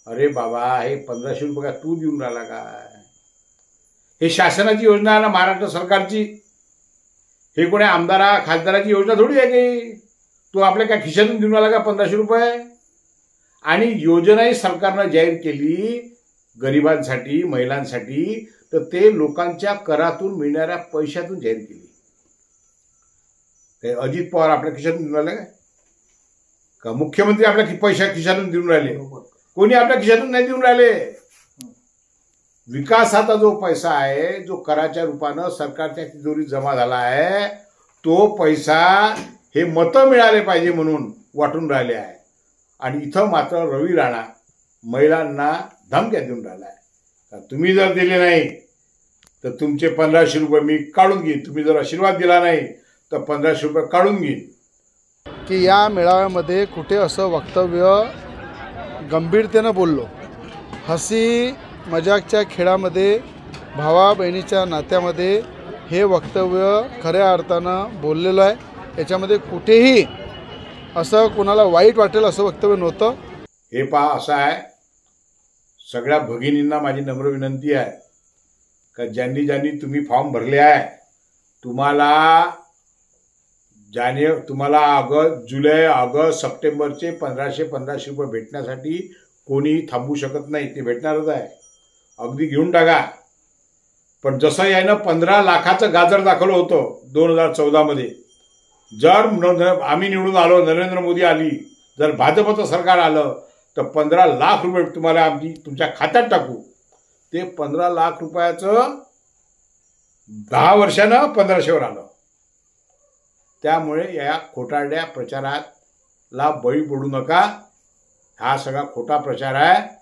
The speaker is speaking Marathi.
अरे बाबा, हे 1500 रुपये का तू देऊन राहिला काय? हे शासनाची योजना आहे ना, महाराष्ट्र सरकारची. हे कोणी आमदारा खासदाराची योजना थोडी आहे की तू आपल्या काय खिशातून देऊन राहिला का 1500 रुपये? आणि योजनाही सरकारनं जाहीर केली गरिबांसाठी, महिलांसाठी, तर ते लोकांच्या करातून मिळणाऱ्या पैशातून जाहीर केली. अजित पवार आपल्या खिशातून देऊन राहिले का? मुख्यमंत्री आपल्या पैशा खिशातून देऊन राहिले? कोणी आपल्या खिशातून नाही देऊन राहिले. विकासाचा जो पैसा आहे, जो कराच्या रूपानं सरकारच्या तिजोरीत जमा झाला आहे, तो पैसा हे मतं मिळाले पाहिजे म्हणून वाटून राहिले आहे. आणि इथं मात्र रवी राणा महिलांना धमक्या देऊन राहिला आहे. तुम्ही जर दिले नाही तर तुमचे 1500 रुपये मी काढून घेईन, तुम्ही जर आशीर्वाद दिला नाही तर 1500 रुपये काढून घेईन. की या मेळाव्यामध्ये कुठे असं वक्तव्य गंभीरतेनं बोललो, हसी मजाकच्या खेळामध्ये, भावा बहिणीच्या नात्यामध्ये हे वक्तव्य खऱ्या अर्थानं बोललेलं आहे. याच्यामध्ये कुठेही असं कोणाला वाईट वाटेल असं वक्तव्य नव्हतं. हे पहा, असं आहे, सगळ्या भगिनींना माझी नम्र विनंती आहे का ज्यांनी ज्यांनी तुम्ही फॉर्म भरले आहे, तुम्हाला जुलै ऑगस्ट सप्टेंबरचे 1500 रुपये भेटण्यासाठी कोणीही थांबू शकत नाही. ते भेटणारच आहे, अगदी घेऊन टाका. पण जसं यानं 15 लाखाचं गाजर दाखवलं होतं 2014 मध्ये, जर आम्ही निवडून आलो, नरेंद्र मोदी आली, जर भाजपचं सरकार आलं तर 15 लाख रुपये तुम्हाला आम्ही तुमच्या खात्यात टाकू. ते 15 लाख रुपयाचं 10 वर्षानं 1500वर आलं. त्यामुळे या खोटारड्या प्रचाराला बळी पडू नका. हा सगळा खोटा प्रचार आहे.